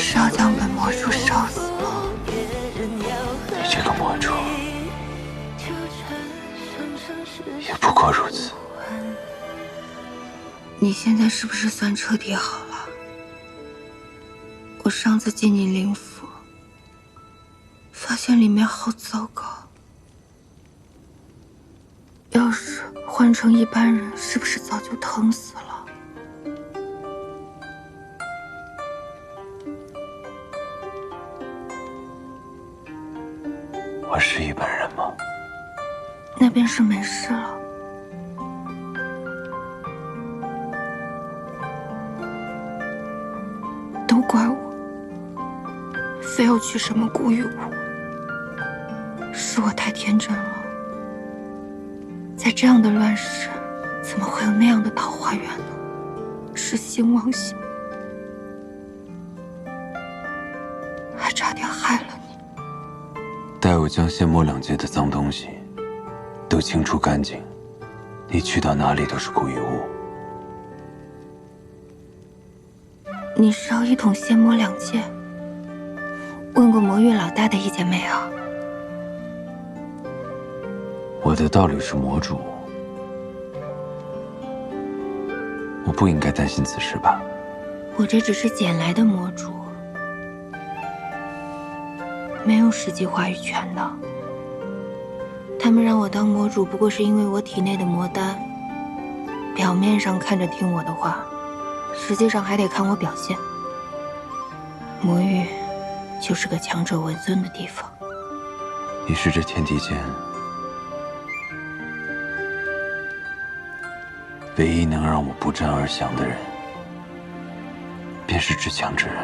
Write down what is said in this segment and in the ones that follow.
是要将本魔主烧死吗？你这个魔主，也不过如此。你现在是不是算彻底好了？我上次进你灵府，发现里面好糟糕。要是换成一般人，是不是早就疼死了？我是一般人吗？那便是没事了。都怪我，非要娶什么顾玉武，是我太天真了。在这样的乱世，怎么会有那样的桃花源呢？痴心妄想，还差点害了你。待我将仙魔两界的脏东西都清除干净，你去到哪里都是古一物。你是要一统仙魔两界？问过魔域老大的意见没有？我的道侣是魔主，我不应该担心此事吧？我这只是捡来的魔主，没有实际话语权的。他们让我当魔主，不过是因为我体内的魔丹，表面上看着听我的话，实际上还得看我表现。魔域就是个强者为尊的地方。你是这天地间唯一能让我不战而降的人，便是至强之人。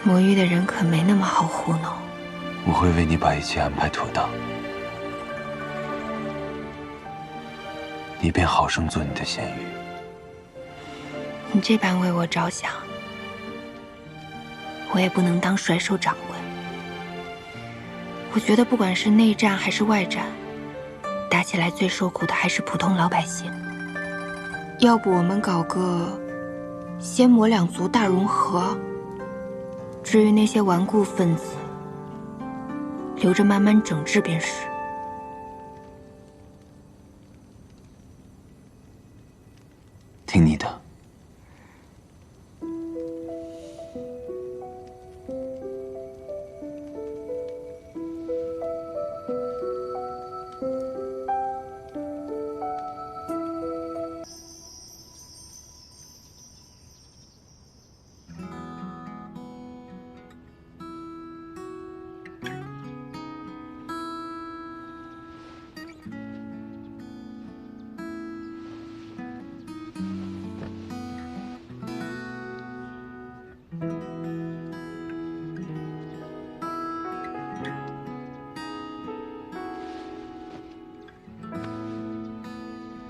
魔域的人可没那么好糊弄。我会为你把一切安排妥当，你便好生做你的仙羽。你这般为我着想，我也不能当甩手掌柜。我觉得不管是内战还是外战，打起来最受苦的还是普通老百姓。要不我们搞个仙魔两族大融合，至于那些顽固分子，留着慢慢整治便是。听你的。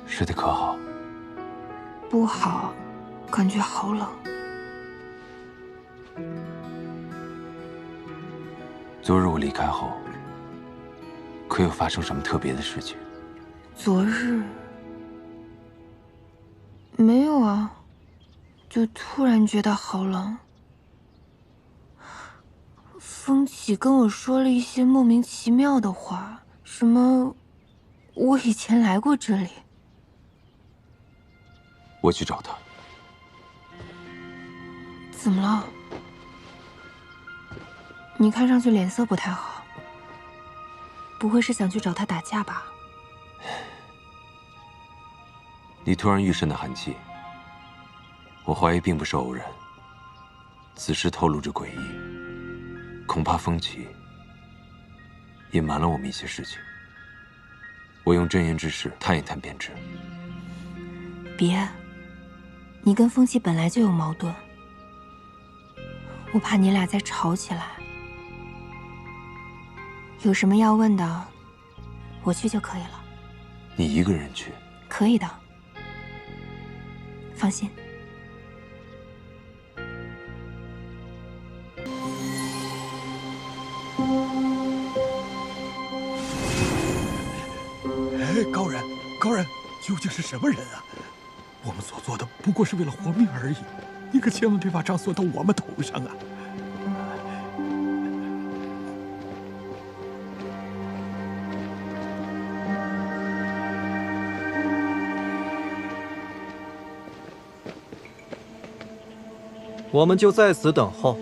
睡得可好？不好，感觉好冷。昨日我离开后，可有发生什么特别的事情？昨日没有啊，就突然觉得好冷。风起跟我说了一些莫名其妙的话，什么我以前来过这里。我去找他。怎么了？你看上去脸色不太好，不会是想去找他打架吧？你突然愈甚的寒气，我怀疑并不是偶然。此事透露着诡异，恐怕风起隐瞒了我们一些事情。我用真言之事探一探便知。别，你跟风起本来就有矛盾，我怕你俩再吵起来。有什么要问的，我去就可以了。你一个人去？可以的，放心。哎，高人，究竟是什么人啊？我们所做的不过是为了活命而已。你可千万别把账算到我们头上啊！我们就在此等候。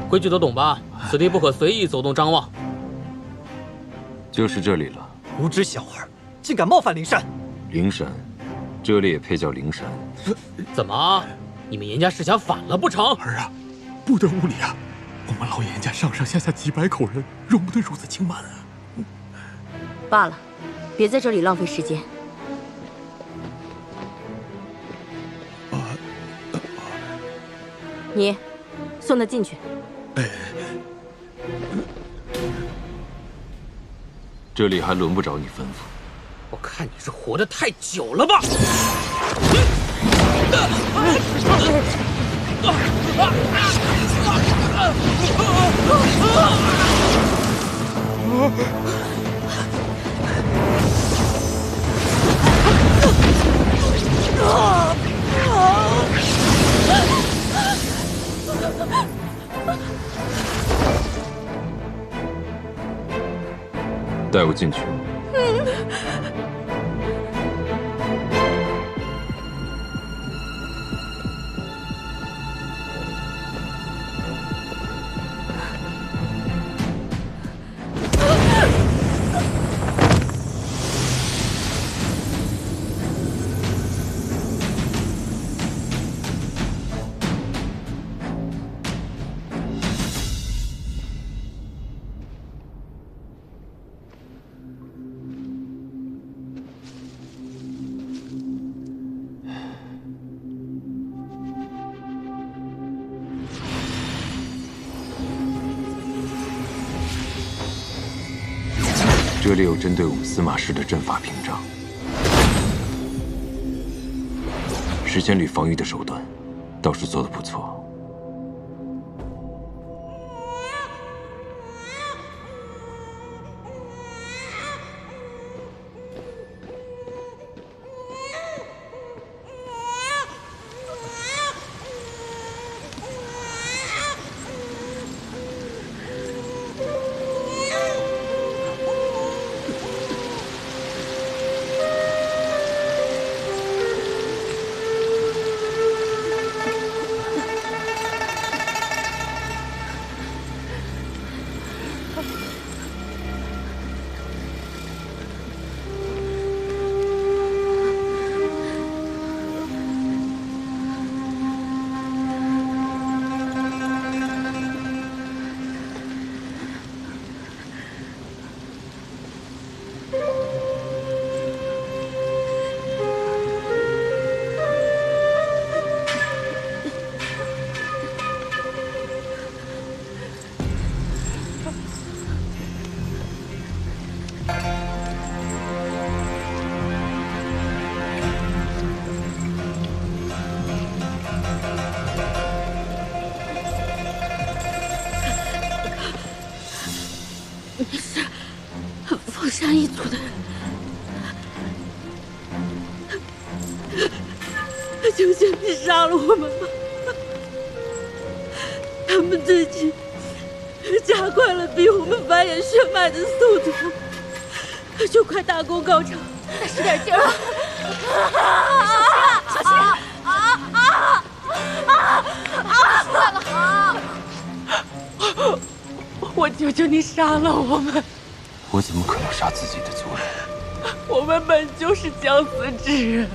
规矩都懂吧？此地不可随意走动张望。就是这里了。无知小儿，竟敢冒犯灵山！灵山，这里也配叫灵山？怎么，你们严家是想反了不成？儿啊，不得无礼啊！我们老严家上上下下几百口人，容不得如此轻慢啊！罢了，别在这里浪费时间。你送他进去。这里还轮不着你吩咐。我看你是活得太久了吧！带我进去。这里有针对我们司马氏的阵法屏障，时间里防御的手段倒是做得不错。凤山一族的人，求求你杀了我们吧！他们最近加快了逼我们繁衍血脉的速度，就快大功告成，再使点劲儿！小心啊！出来了！我求求你杀了我们！我怎么可能杀自己的族人？我们本就是将死之人，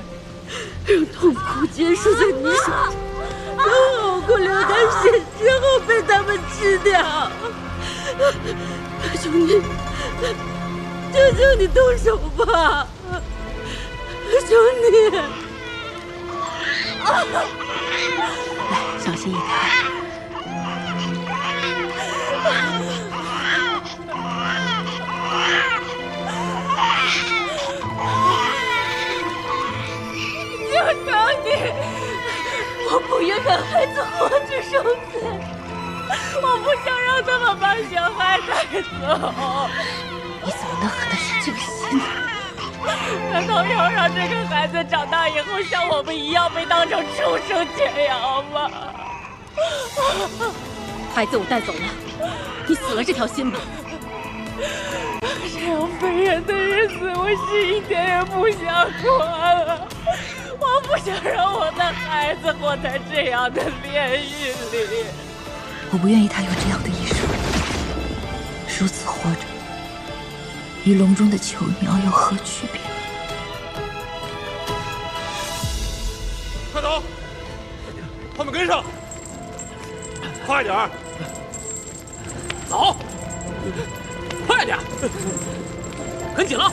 让痛苦结束在你手上，都好过流干血之后被他们吃掉。求你，求求你动手吧！求你！来，小心一点。不愿看孩子活着受罪，我不想让他们把小孩带走。你怎么能狠得下这个心呢？难道要让这个孩子长大以后像我们一样被当成畜生圈养吗？孩子我带走了，你死了这条心吧。这样非人的日子，我是一点也不想过了。我不想让我的孩子活在这样的炼狱里。我不愿意他有这样的一生，如此活着，与笼中的囚鸟有何区别？快走！他们跟上，快点儿！走，快点，跟紧了。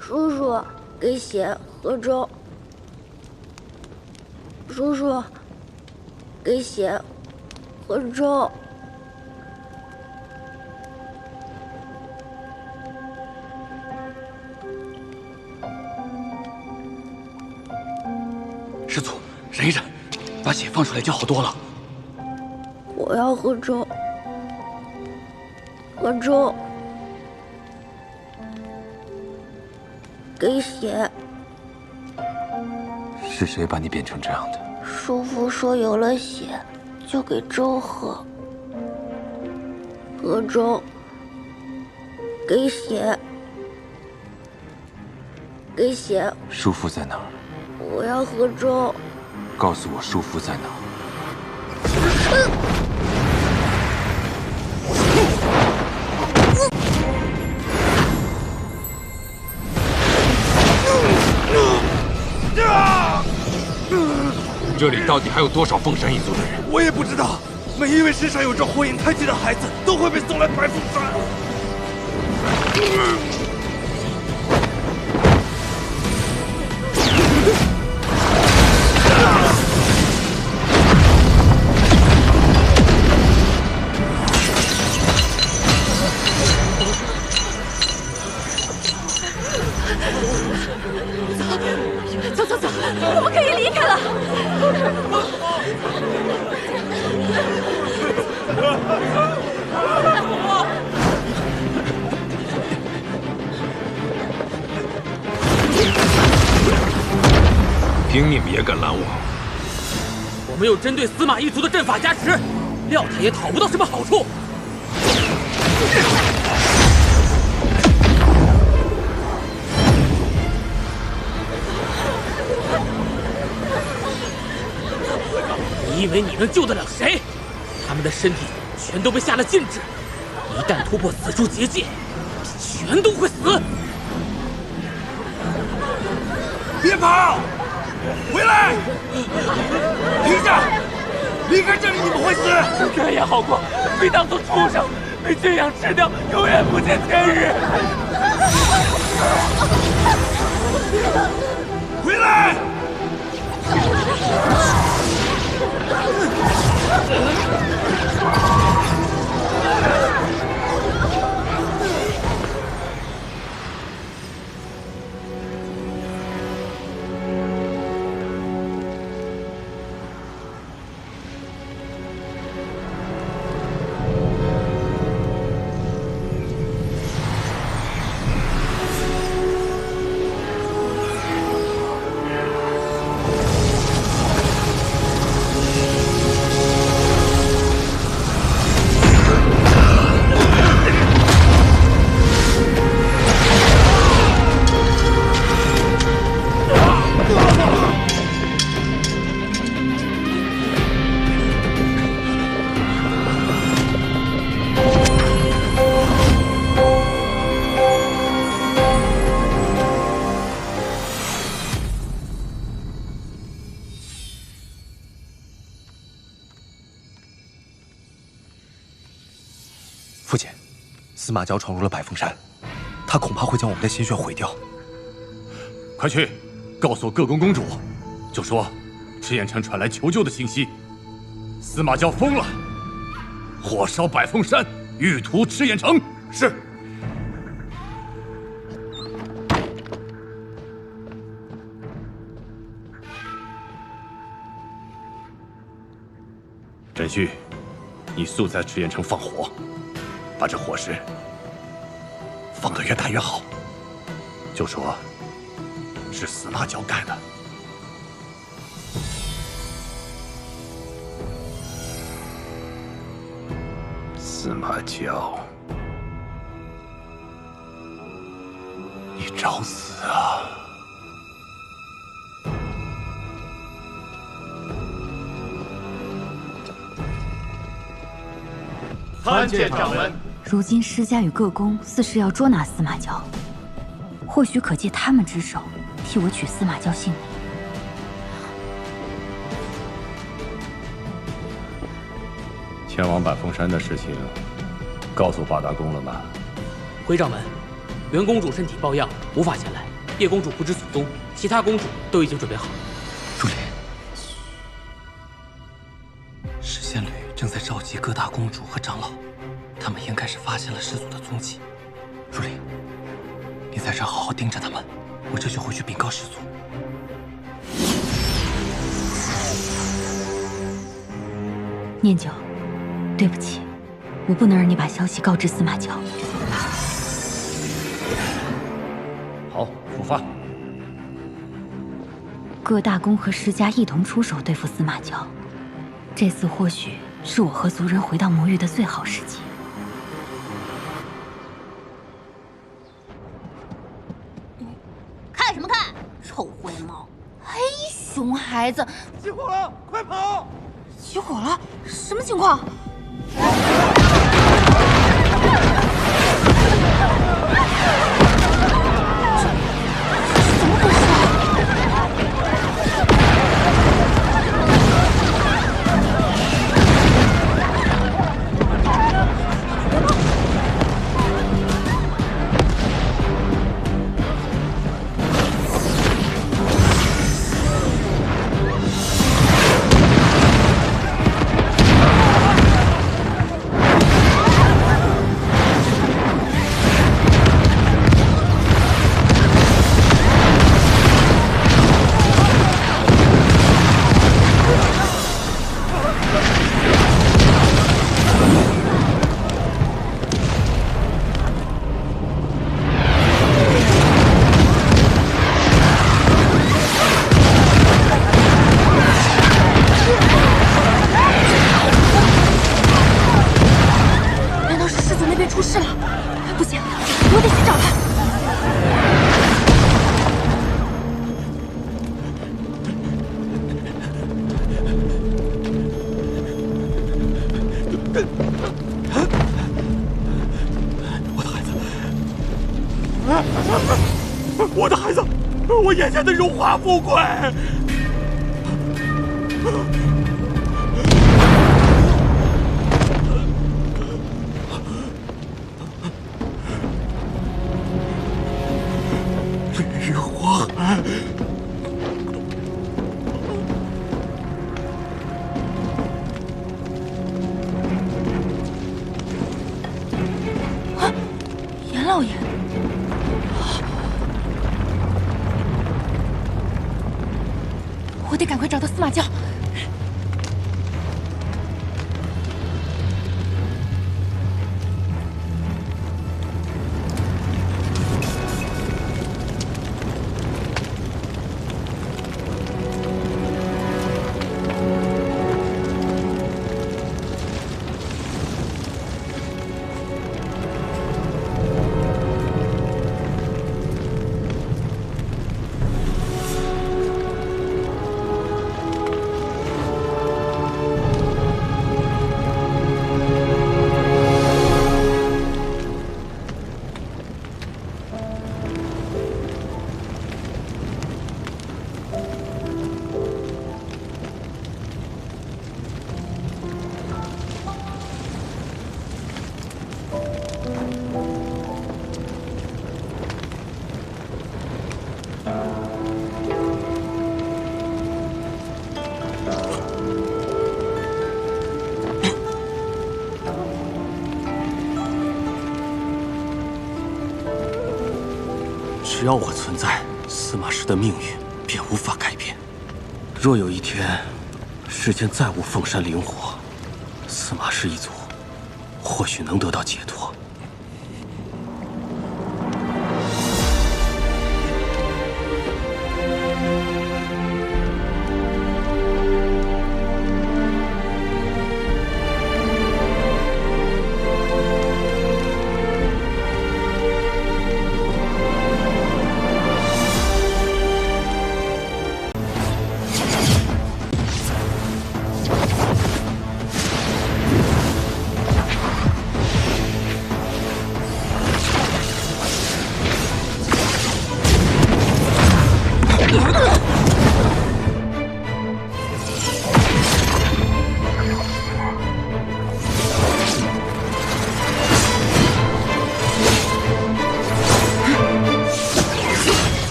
叔叔，给血和粥。叔叔，给血和粥。师祖，忍一忍，把血放出来就好多了。我要喝粥，喝粥。给血。是谁把你变成这样的？叔父说有了血就给粥喝，喝粥。给血，给血。叔父在哪儿？我要喝粥。告诉我叔父在哪儿。这里到底还有多少凤山一族的人？我也不知道。每一位身上有着火影太极的孩子，都会被送来白凤山。走走走，我们可以离开了。凭你们也敢拦我？我们有针对司马一族的阵法加持，料他也讨不到什么好处。你以为你能救得了谁？他们的身体全都被下了禁制，一旦突破此处结界，全都会死。别跑！回来！停下！离开这里，你们会死！这也好过，被当作畜生，被这样吃掉，永远不见天日。回来！父亲，司马昭闯入了百凤山，他恐怕会将我们的心血毁掉。快去，告诉各宫公主，就说赤焰城传来求救的信息。司马昭疯了，火烧百凤山，欲屠赤焰城。是。枕须，你速在赤焰城放火，把这火势放得越大越好。就说是司马昭干的。司马昭，你找死啊！参见掌门。如今施家与各宫似是要捉拿司马昭，或许可借他们之手替我取司马昭性命。前往百凤山的事情，告诉八大宫了吗？回掌门，元公主身体抱恙，无法前来。叶公主不知所踪，其他公主都已经准备好了。如莲，石仙侣正在召集各大公主和长老，他们应该是发现了师祖的踪迹。如莲，你在这好好盯着他们，我这就回去禀告师祖。念九，对不起，我不能让你把消息告知司马昭。好，出发。各大宫和施家一同出手对付司马昭，这次或许是我和族人回到魔域的最好时机。看什么看？臭灰猫，嘿，熊孩子！起火了，快跑！起火了，什么情况？我的孩子，我眼前的荣华富贵。玉皇，啊，严老爷。我得赶快找到司马昭。只要我存在，司马氏的命运便无法改变。若有一天，世间再无凤山灵火，司马氏一族或许能得到解脱。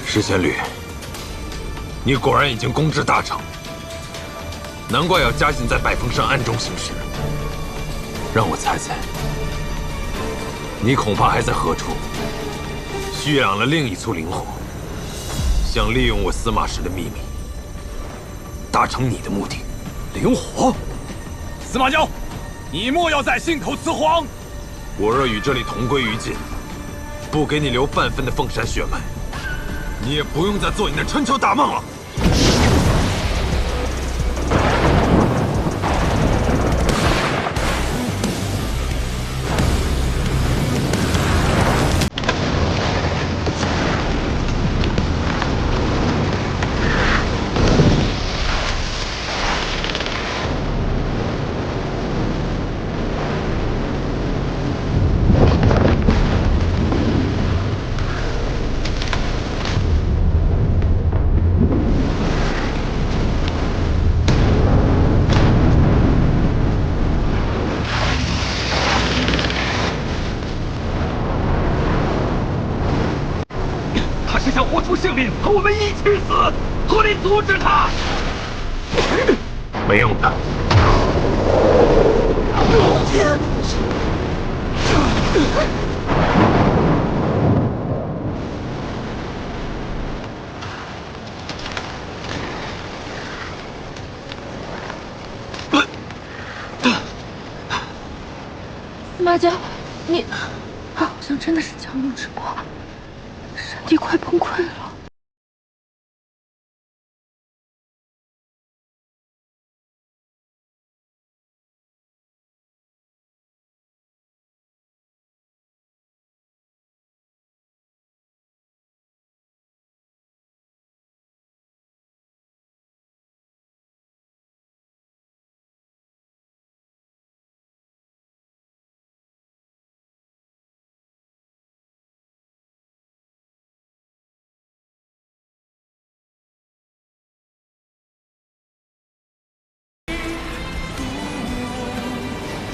石仙侣，你果然已经攻至大成，难怪要加紧在百峰山暗中行事。让我猜猜，你恐怕还在何处蓄养了另一簇灵火，想利用我司马氏的秘密，达成你的目的。灵火，司马交，你莫要再信口雌黄！我若与这里同归于尽，不给你留半分的凤山血脉，你也不用再做你的春秋大梦了。想活出性命，和我们一起死，合力阻止他。没用的。司马交，你好像真的是强弩之末。身体快崩溃了。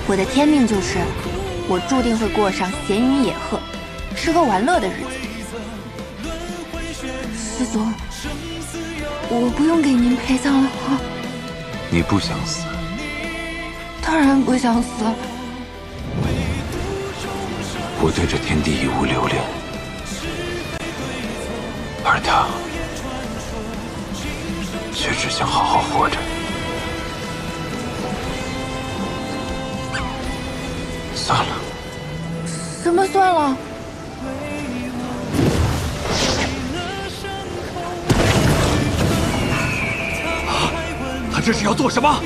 我的天命就是，我注定会过上闲云野鹤、吃喝玩乐的日子。师祖，我不用给您陪葬了啊！你不想死？当然不想死。我对这天地已无留恋，而他却只想好好活着。算了。什么算了？他这是要做什么？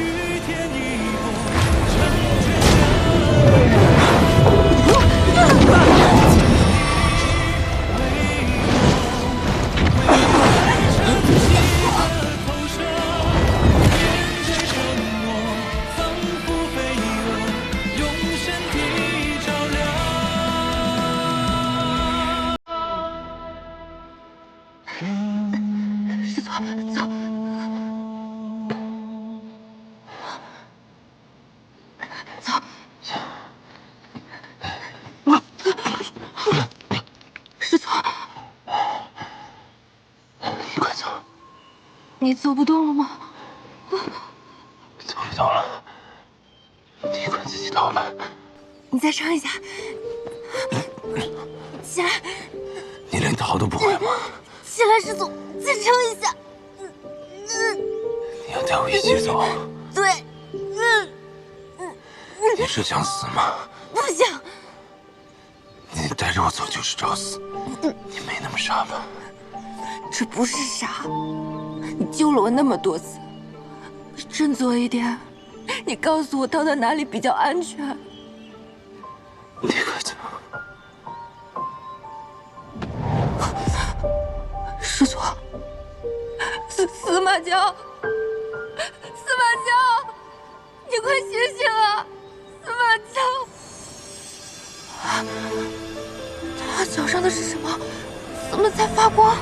你走不动了吗？走不动了，你快自己逃吧。你再撑一下，起来。你连逃都不会吗？起来，师祖，再撑一下。你要带我一起走？对。你是想死吗？不想。你带着我走就是找死，你没那么傻吧？这不是傻，你救了我那么多次，振作一点，你告诉我逃到哪里比较安全。你快走。师祖，司马娇，司马娇，你快醒醒啊！司马娇，他脚上的是什么？怎么在发光？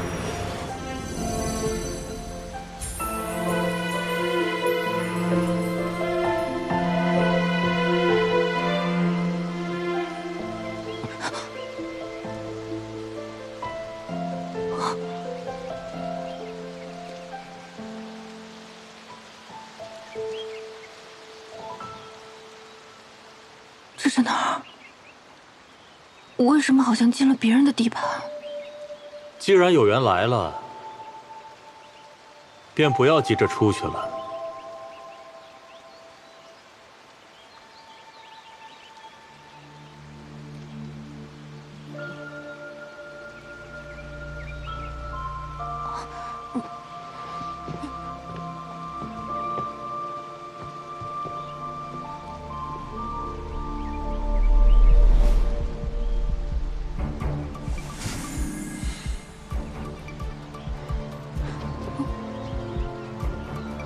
这是哪儿？我为什么好像进了别人的地盘？既然有缘来了，便不要急着出去了。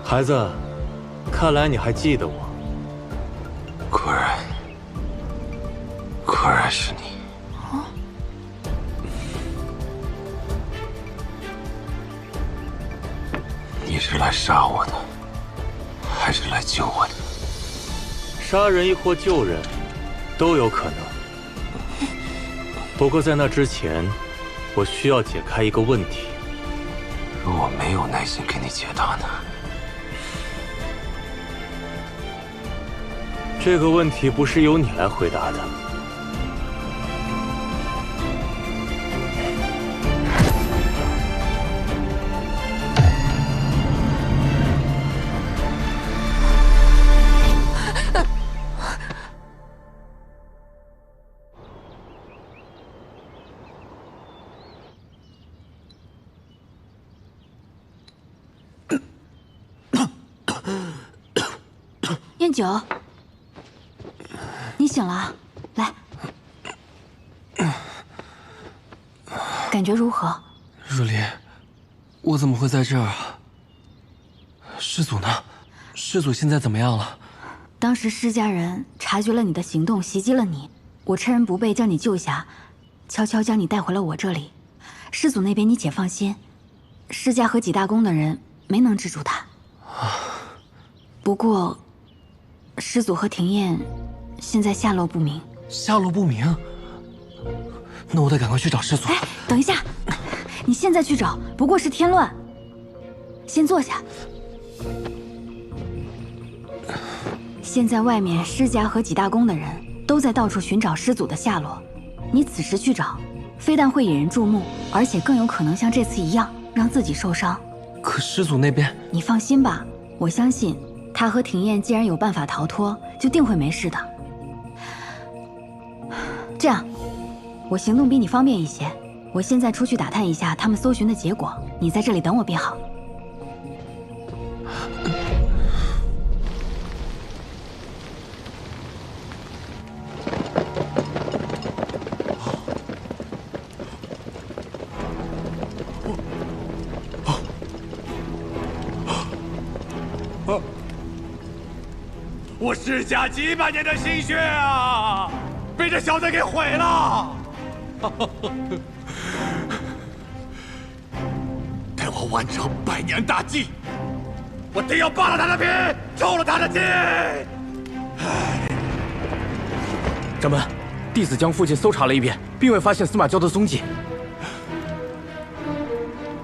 孩子，看来你还记得我。果然是你。你是来杀我的，还是来救我的？杀人亦或救人，都有可能。不过在那之前，我需要解开一个问题。如果没有耐心给你解答呢？这个问题不是由你来回答的。燕九。你醒了，来，感觉如何？若离，我怎么会在这儿啊？师祖呢？师祖现在怎么样了？当时施家人察觉了你的行动，袭击了你，我趁人不备将你救下，悄悄将你带回了我这里。师祖那边你且放心，施家和几大宫的人没能制住他。不过，师祖和庭燕现在下落不明。下落不明？那我得赶快去找师祖。哎，等一下，你现在去找不过是添乱。先坐下。现在外面施家和几大宫的人都在到处寻找师祖的下落，你此时去找，非但会引人注目，而且更有可能像这次一样让自己受伤。可师祖那边……你放心吧，我相信他和庭燕既然有办法逃脱，就定会没事的。这样，我行动比你方便一些，我现在出去打探一下他们搜寻的结果，你在这里等我便好。我施家几百年的心血啊，被这小子给毁了！待我完成100年大计，我定要扒了他的皮，抽了他的筋！掌门，弟子将附近搜查了一遍，并未发现司马娇的踪迹。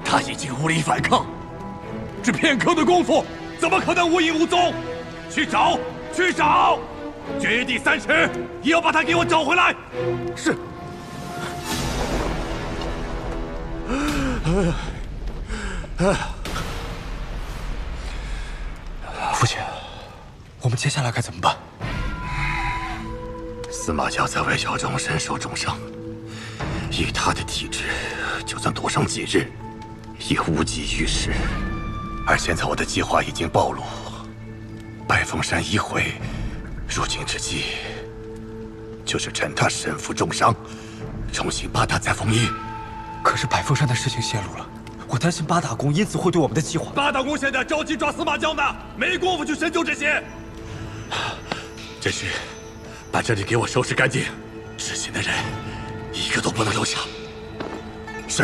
他已经无力反抗，只片刻的功夫，怎么可能无影无踪？去找，去找！决地3尺，也要把他给我找回来。是。父亲，我们接下来该怎么办？司马交在外交中身受重伤，以他的体质，就算多上几日，也无济于事。而现在我的计划已经暴露，白凤山一回入京之计，就是趁他身负重伤，重新把他再封印。可是白凤山的事情泄露了，我担心八大公因此会对我们的计划。八大公现在着急抓司马交呢，没工夫去深究这些。真是，把这里给我收拾干净，知情的人一个都不能留下。是。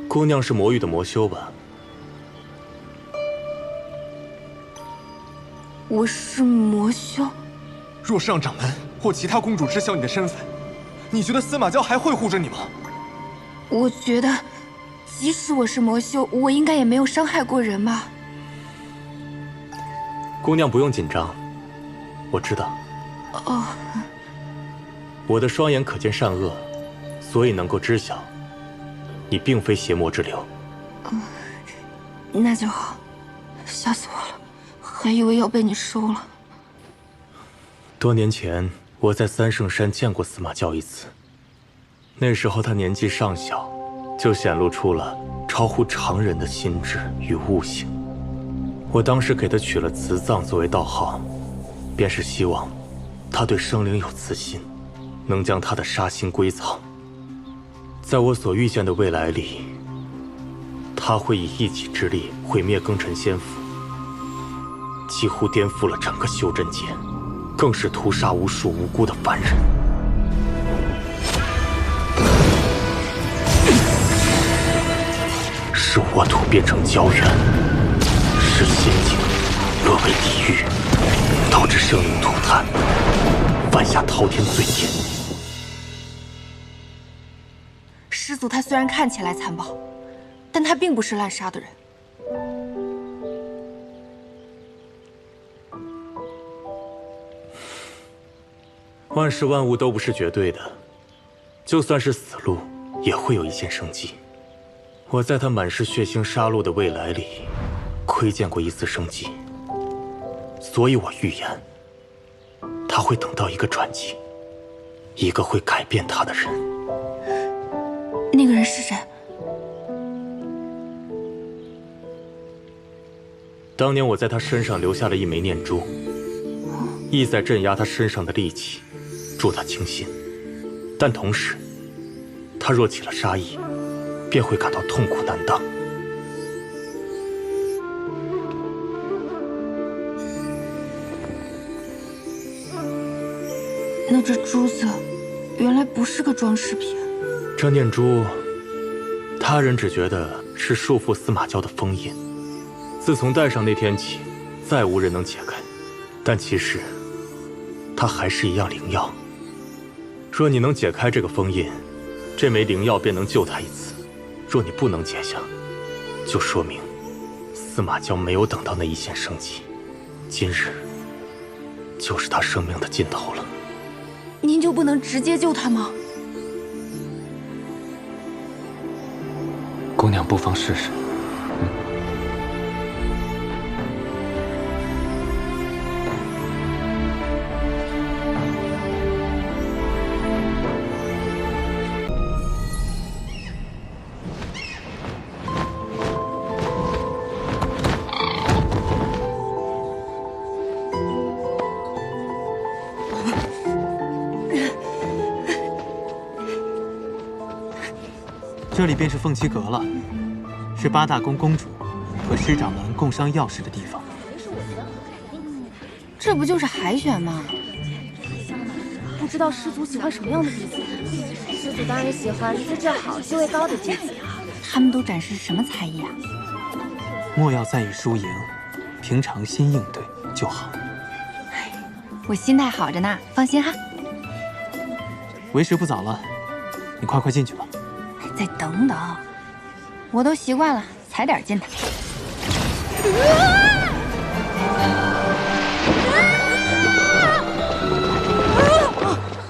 姑娘是魔域的魔修吧？我是魔修。若是让掌门或其他公主知晓你的身份，你觉得司马交还会护着你吗？我觉得，即使我是魔修，我应该也没有伤害过人吧。姑娘不用紧张，我知道。哦。我的双眼可见善恶，所以能够知晓。你并非邪魔之流，那就好，吓死我了，还以为要被你收了。多年前，我在三圣山见过司马交一次，那时候他年纪尚小，就显露出了超乎常人的心智与悟性。我当时给他取了慈藏作为道号，便是希望他对生灵有慈心，能将他的杀心归藏。在我所预见的未来里，他会以一己之力毁灭庚辰仙府，几乎颠覆了整个修真界，更是屠杀无数无辜的凡人。是我土变成胶原，是仙境沦为地狱，导致生灵涂炭，犯下滔天罪孽。师祖他虽然看起来残暴，但他并不是滥杀的人。万事万物都不是绝对的，就算是死路，也会有一线生机。我在他满是血腥杀戮的未来里，窥见过一丝生机，所以我预言，他会等到一个转机，一个会改变他的人。那个人是谁？当年我在他身上留下了一枚念珠，意在镇压他身上的戾气，助他清心。但同时，他若起了杀意，便会感到痛苦难当。那这珠子，原来不是个装饰品。这念珠，他人只觉得是束缚司马交的封印。自从戴上那天起，再无人能解开。但其实，它还是一样灵药。若你能解开这个封印，这枚灵药便能救他一次。若你不能解下，就说明司马交没有等到那一线生机，今日就是他生命的尽头了。您就不能直接救他吗？姑娘不妨试试。这里便是凤栖阁了，是八大宫公主和师掌门共商要事的地方。这不就是海选吗？知道师祖喜欢什么样的弟子。师祖当然喜欢资质好、修为高的弟子。他们都展示什么才艺啊？莫要在意输赢，平常心应对就好。我心态好着呢，放心哈。为时不早了，你快进去吧。再等等，我都习惯了，踩点进来。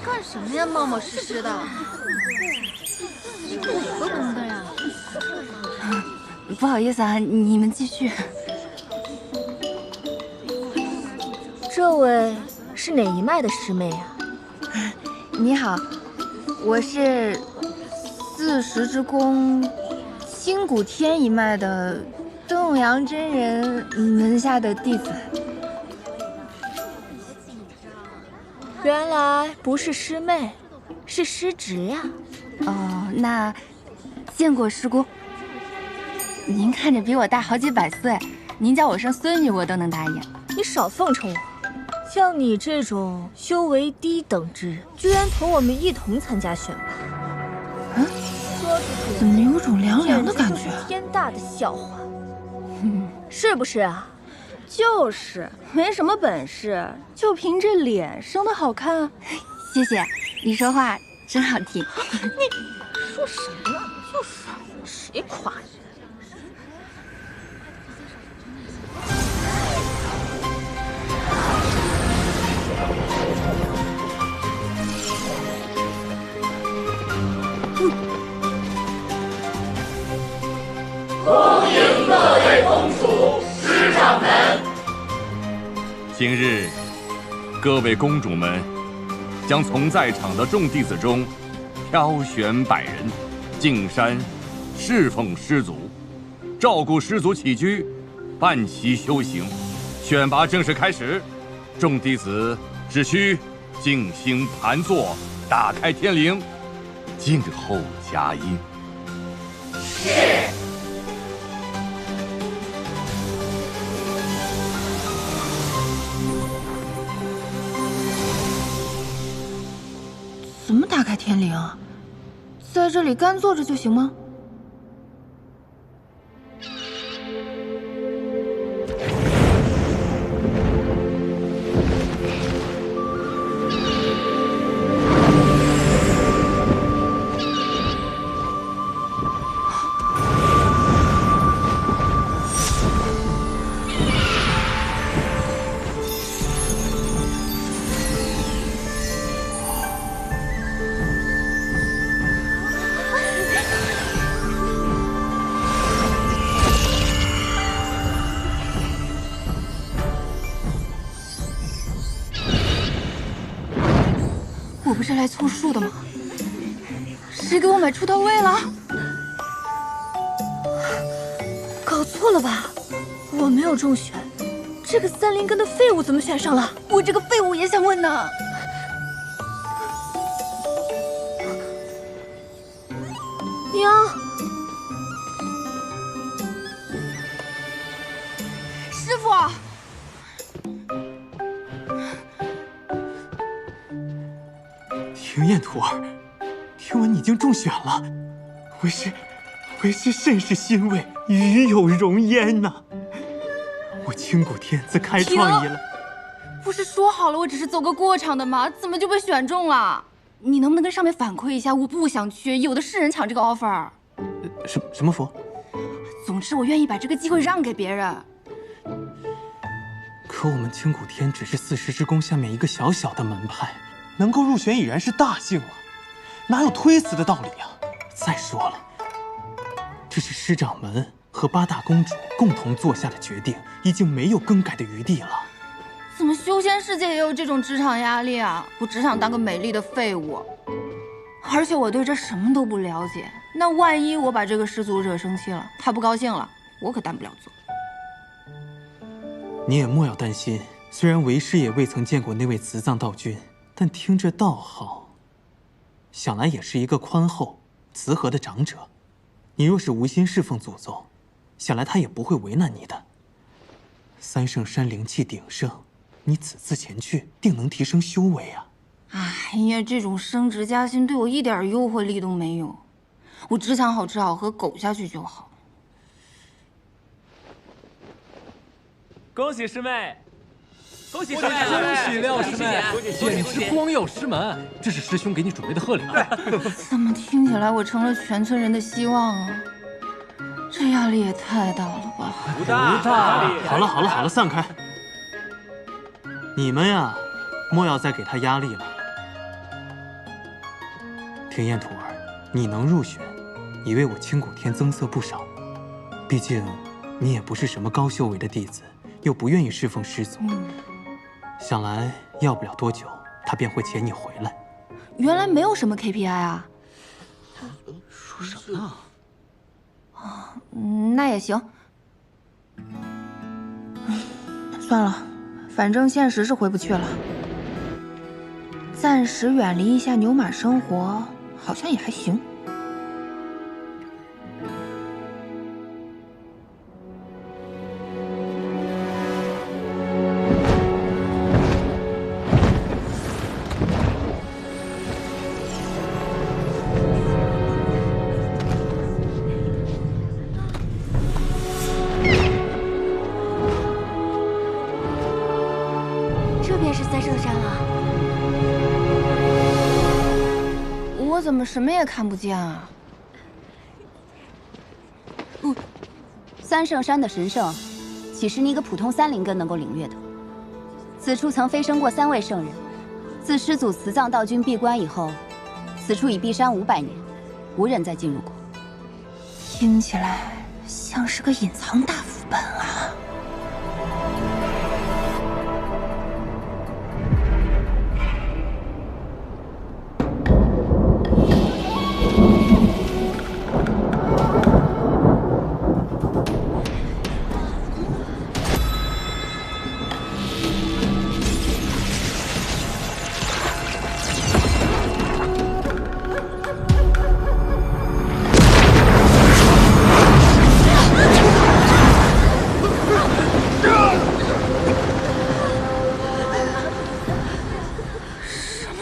干什么呀，冒冒失失的？哪个公的呀？不好意思啊，你们继续。这位是哪一脉的师妹呀？你好，我是40之宫新古天一脉的东阳真人门下的弟子。原来不是师妹，是师侄呀。哦，那见过师姑。您看着比我大好几百岁，您叫我声孙女我都能答应。你少奉承我，像你这种修为低等之人，居然同我们一同参加选拔，怎么有种凉凉的感觉？天大的笑话，是不是啊？就是，没什么本事，就凭这脸生得好看。谢谢，你说话真好听。你说什么呢？就是谁夸你？恭迎各位公主、师长们。今日，各位公主们将从在场的众弟子中挑选100人，进山侍奉师祖，照顾师祖起居，伴其修行。选拔正式开始，众弟子只需静心盘坐，打开天灵，静候佳音。是。怎么打开天灵啊？在这里干坐着就行吗？我不是来凑数的吗？谁给我买出头位了？搞错了吧？我没有中选，这个3灵根的废物怎么选上了？我这个废物也想问呢。娘，师傅。庭燕徒儿，听闻你竟中选了，为师甚是欣慰，与有荣焉呐！我清谷天自开创以来，不是说好了我只是走个过场的吗？怎么就被选中了？你能不能跟上面反馈一下？我不想去，有的是人抢这个 offer。什么符？总之，我愿意把这个机会让给别人。可我们清谷天只是40之宫下面一个小小的门派。能够入选已然是大幸了，哪有推辞的道理啊？再说了，这是师掌门和8大公主共同做下的决定，已经没有更改的余地了。怎么修仙世界也有这种职场压力啊？我只想当个美丽的废物，而且我对这什么都不了解。那万一我把这个师祖惹生气了，他不高兴了，我可担不了责。你也莫要担心，虽然为师也未曾见过那位慈藏道君。但听这道号，想来也是一个宽厚、慈和的长者。你若是无心侍奉祖宗，想来他也不会为难你的。3圣山灵气鼎盛，你此次前去，定能提升修为啊！哎呀，这种升职加薪对我一点诱惑力都没有，我只想好吃好喝，苟下去就好。恭喜师妹！恭喜师妹！恭喜廖师妹！简直光耀师门，这是师兄给你准备的贺礼。怎么听起来我成了全村人的希望啊？这压力也太大了吧！不大。好了，散开。你们呀，莫要再给他压力了。田燕徒儿，你能入选，已为我清谷天增色不少。毕竟，你也不是什么高修为的弟子，又不愿意侍奉师祖。想来要不了多久，他便会遣你回来。原来没有什么 KPI 啊！说什么呢？那也行。算了，反正现实是回不去了。暂时远离一下牛马生活，好像也还行。这便是三圣山了。我怎么什么也看不见啊？三圣山的神圣，岂是你一个普通三灵根能够领略的？此处曾飞升过3位圣人，自师祖慈葬道君闭关以后，此处已闭山500年，无人再进入过。听起来像是个隐藏大副本啊！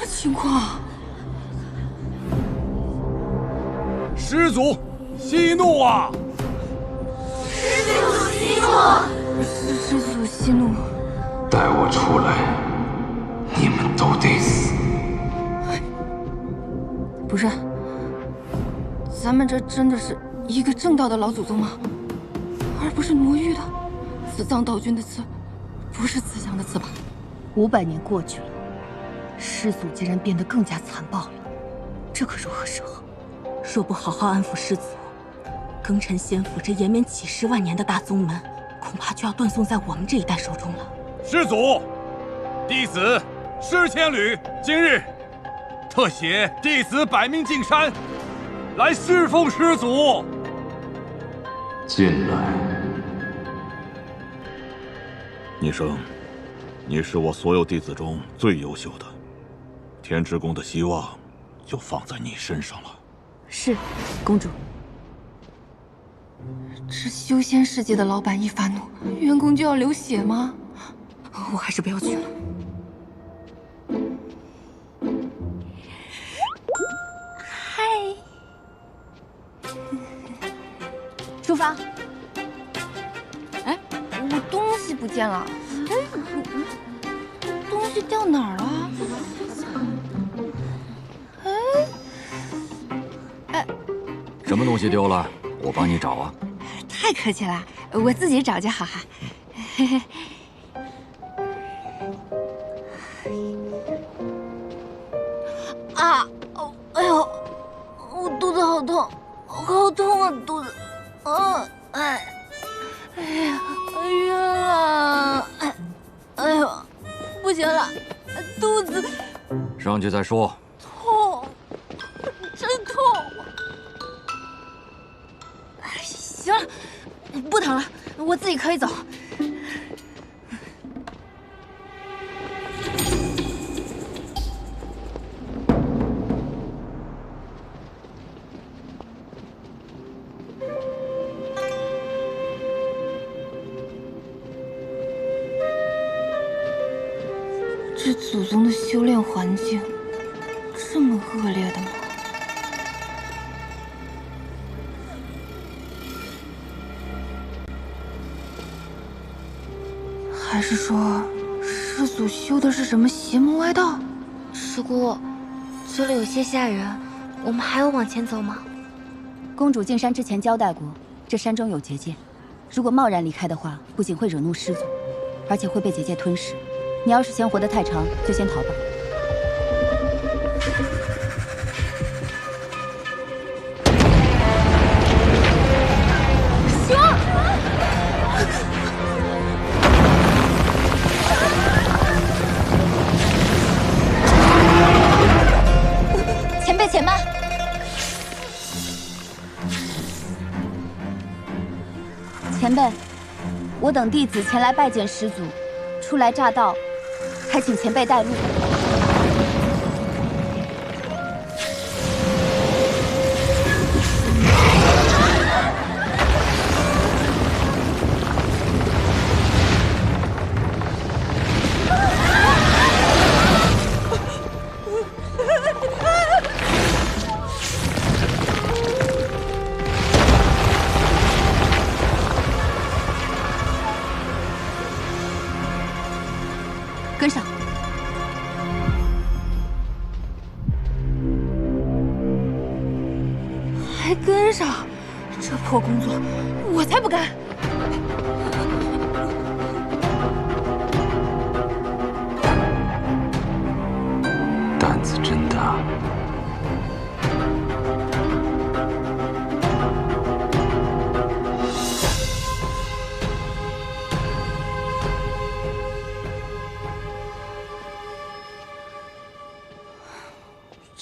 情况？师祖息怒啊！师祖息怒！带我出来，你们都得死！不是，咱们这真的是一个正道的老祖宗吗？而不是魔域的。慈葬道君的慈，不是慈祥的慈吧？500年过去了。师祖竟然变得更加残暴了，这可如何是好？若不好好安抚师祖，庚辰仙府这延绵几10万年的大宗门，恐怕就要断送在我们这一代手中了。师祖，弟子施千旅今日特携弟子百名进山，来侍奉师祖。进来。宁生，你是我所有弟子中最优秀的。天之宫的希望就放在你身上了。是，公主。这修仙世界的老板一发怒，员工就要流血吗？我还是不要去了。嗨，出发。哎，我东西不见了。东西掉哪儿了？什么东西丢了？我帮你找啊！太客气了，我自己找就好哈。啊！哎呦，我肚子好痛，好痛啊！肚子，哎呀，晕了！哎呦，不行了，肚子上去再说。痛，真痛！行了，不疼了，我自己可以走。这祖宗的修炼环境这么恶劣的吗？还是说，师祖修的是什么邪门歪道？师姑，这里有些吓人，我们还要往前走吗？公主进山之前交代过，这山中有结界，如果贸然离开的话，不仅会惹怒师祖，而且会被结界吞噬。你要是嫌活得太长，就先逃吧。熊！前辈且慢！前辈，我等弟子前来拜见师祖，初来乍到，还请前辈带路。跟上。还跟上？这破工作，我才不干！胆子真大。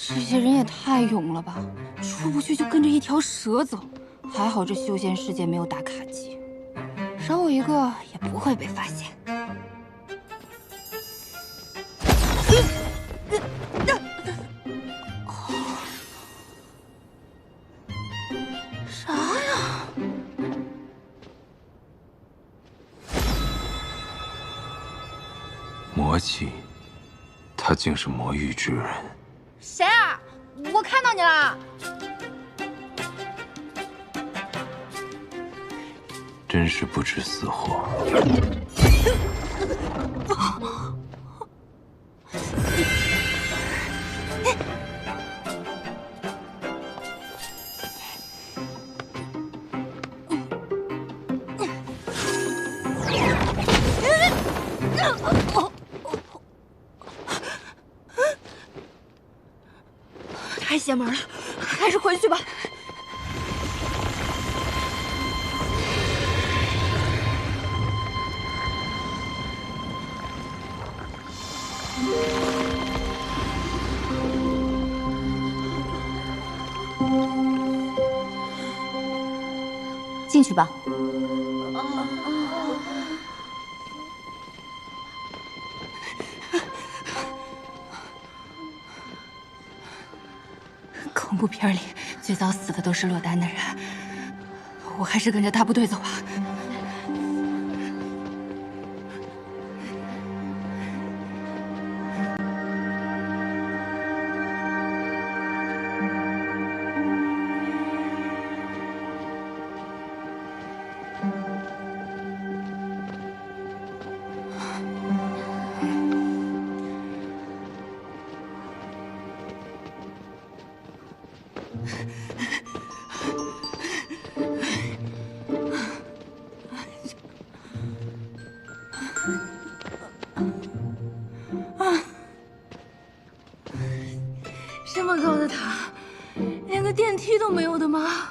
这些人也太勇了吧！出不去就跟着一条蛇走。还好这修仙世界没有打卡机，少我一个也不会被发现。啥呀？魔气，他竟是魔域之人。谁啊？我看到你了。真是不知死活。太邪门了，还是回去吧。进去吧。恐怖片里最早死的都是落单的人，我还是跟着大部队走吧。这么高的塔，连个电梯都没有的吗？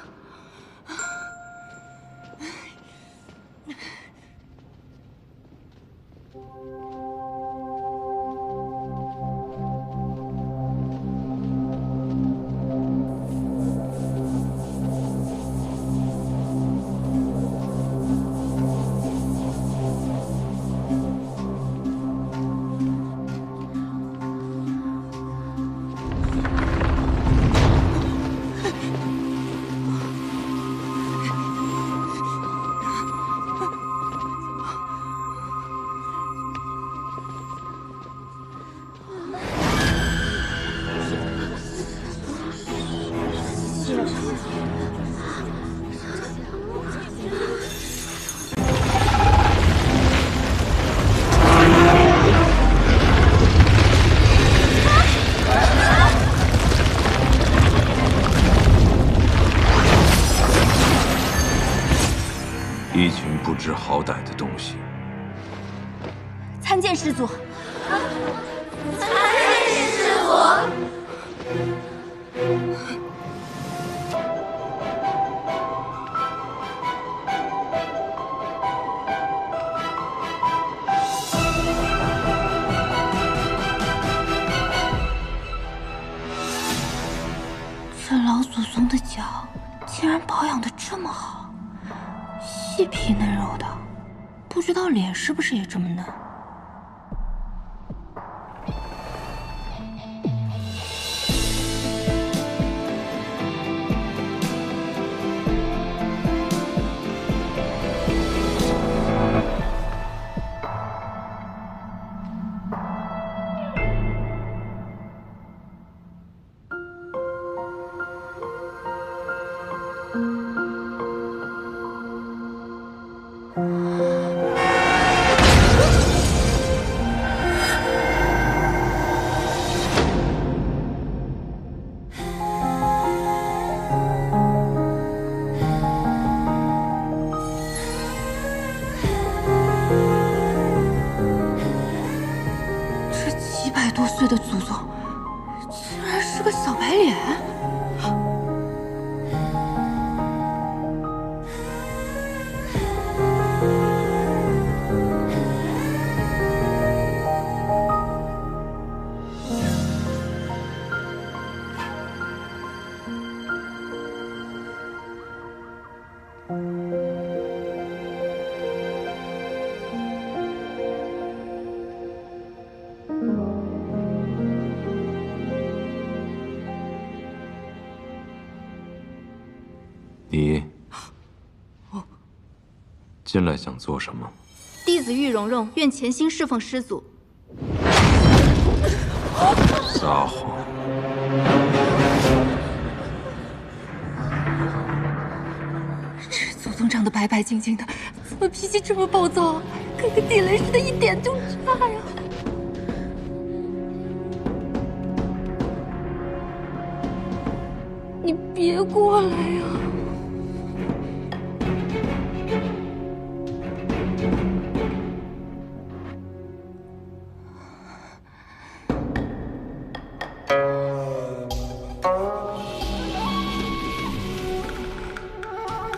好歹的东西。参见师祖。参见师祖。这老祖宗的脚竟然保养得这么好，细皮嫩肉的，不知道脸是不是也这么嫩？多岁的祖宗，竟然是个小白脸！你进来想做什么？弟子玉蓉蓉愿潜心侍奉师祖。撒谎！这祖宗长得白白净净的，怎么脾气这么暴躁？跟个地雷似的，一点就炸呀！你别过来呀！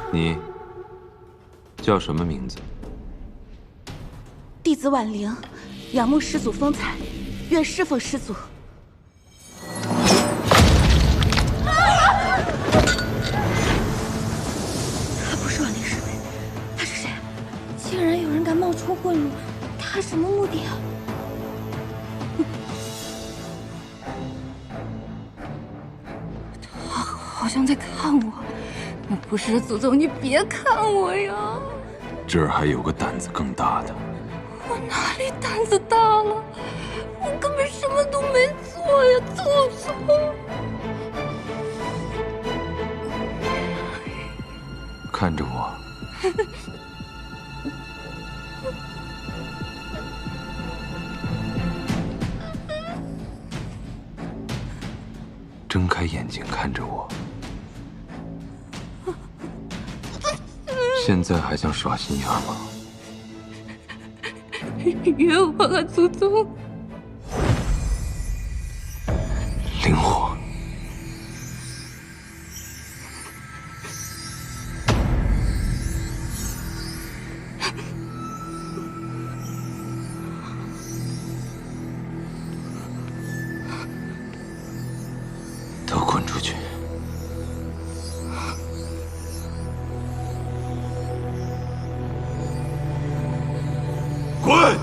你叫什么名字？弟子婉玲，仰慕师祖风采，愿侍奉师祖。他不是婉玲师妹，他是谁？竟然有人敢冒充混入，他什么目的啊？他好像在看我。那不是祖宗，你别看我呀！这儿还有个胆子更大的。我哪里胆子大了？我根本什么都没做呀，祖宗！看着我。睁开眼睛看着我。现在还想耍心眼吗？冤枉啊，祖宗！灵火，都滚出去！滚！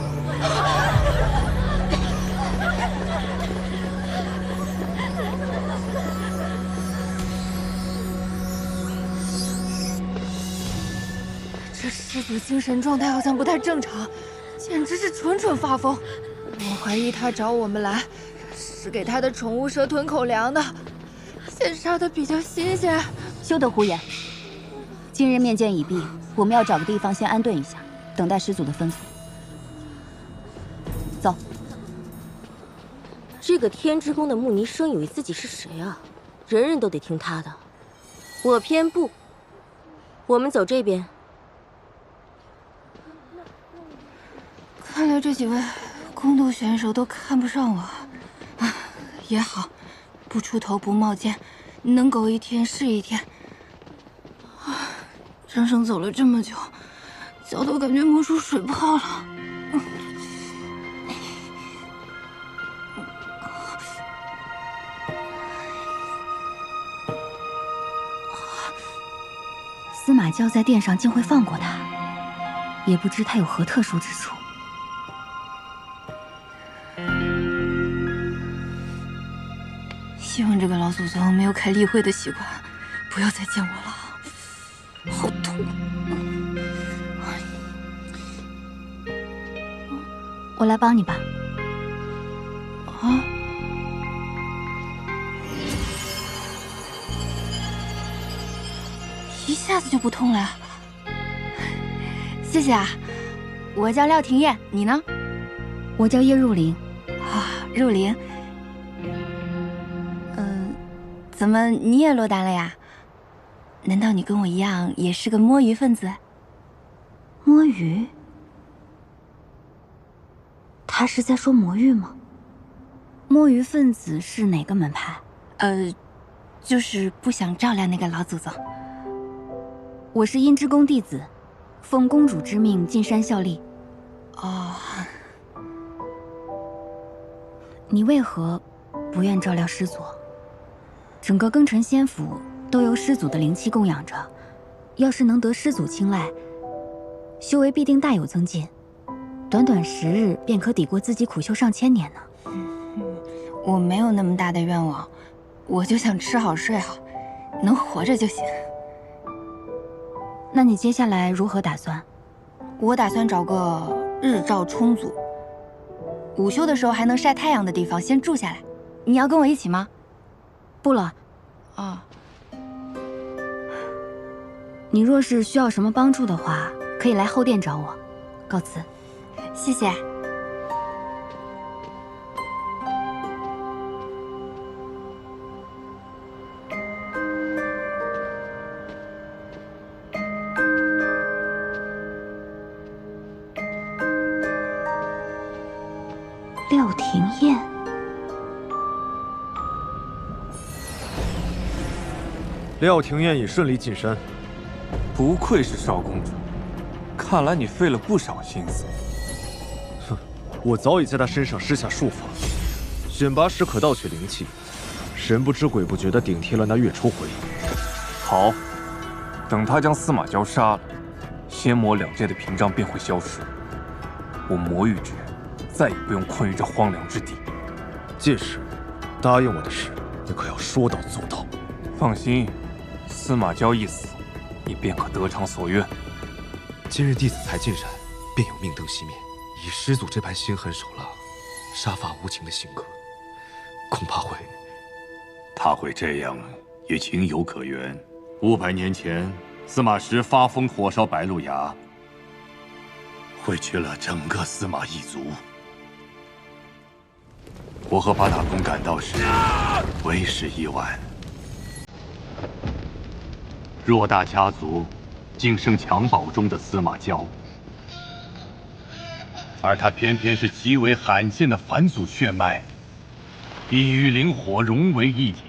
这师祖精神状态好像不太正常，简直是蠢发疯。我怀疑他找我们来，是给他的宠物蛇吞口粮的。现杀的比较新鲜。休得胡言！今日面见已毕，我们要找个地方先安顿一下，等待师祖的吩咐。走。这个天之宫的穆尼生以为自己是谁啊？人人都得听他的。我偏不。我们走这边。来这几位公路选手都看不上我，啊，也好，不出头不冒尖，能苟一天是一天。啊，整整走了这么久，脚都感觉磨出水泡了。司马教在殿上竟会放过他，也不知他有何特殊之处。希望这个老祖宗没有开例会的习惯，不要再见我了，好痛！我来帮你吧。啊！一下子就不痛了，谢谢啊！我叫廖廷艳，你呢？我叫叶入灵。啊，入灵。怎么你也落单了呀？难道你跟我一样也是个摸鱼分子？摸鱼？他是在说魔域吗？摸鱼分子是哪个门派？就是不想照料那个老祖宗。我是阴之宫弟子，奉公主之命进山效力。哦，你为何不愿照料师祖？整个庚辰仙府都由师祖的灵气供养着，要是能得师祖青睐，修为必定大有增进，短短10日便可抵过自己苦修上千年呢。我没有那么大的愿望，我就想吃好睡好，能活着就行。那你接下来如何打算？我打算找个日照充足、午休的时候还能晒太阳的地方先住下来。你要跟我一起吗？不了。啊。你若是需要什么帮助的话，可以来后殿找我。告辞。谢谢。廖廷艳。廖廷艳已顺利进山。不愧是少公主，看来你费了不少心思。哼，我早已在他身上施下术法，选拔时可盗取灵气，神不知鬼不觉地顶替了那月初回。好，等他将司马娇杀了，仙魔两界的屏障便会消失，我魔域之再也不用困于这荒凉之地。届时，答应我的事，你可要说到做到。放心，司马娇一死，你便可得偿所愿。今日弟子才进山，便有命灯熄灭。以师祖这般心狠手辣、杀伐无情的性格，恐怕会……他会这样，也情有可原。500年前，司马师发疯火烧白鹿崖，毁去了整个司马一族。我和八大公赶到时，为时已晚。偌大家族，竟生襁褓中的司马娇，而他偏偏是极为罕见的返祖血脉，已与灵火融为一体。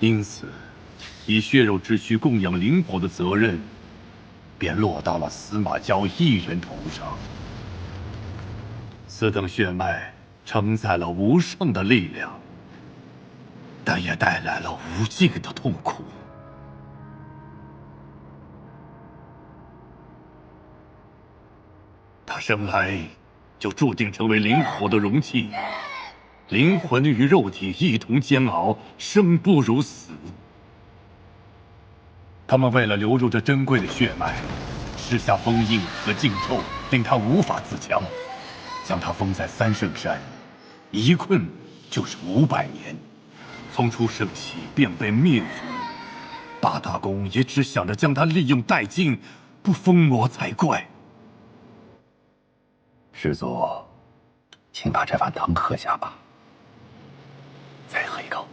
因此，以血肉之躯供养灵火的责任，便落到了司马娇一人头上。此等血脉承载了无上的力量，但也带来了无尽的痛苦。他生来就注定成为灵火的容器，灵魂与肉体一同煎熬，生不如死。他们为了留住这珍贵的血脉，施下封印和禁咒，令他无法自强，将他封在三圣山，一困就是500年，从出生起便被灭绝。八大公也只想着将他利用殆尽，不封魔才怪。师祖，请把这碗汤喝下吧。再喝一口。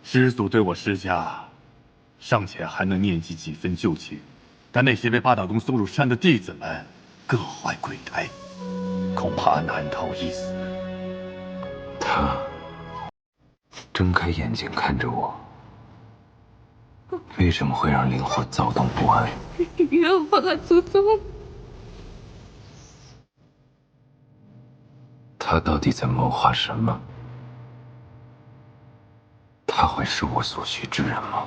师祖对我施加，尚且还能念及几分旧情，但那些被八大公送入山的弟子们，各怀鬼胎，恐怕难逃一死。他睁开眼睛看着我，为什么会让灵火躁动不安？冤枉啊，祖宗！他到底在谋划什么？他会是我所需之人吗？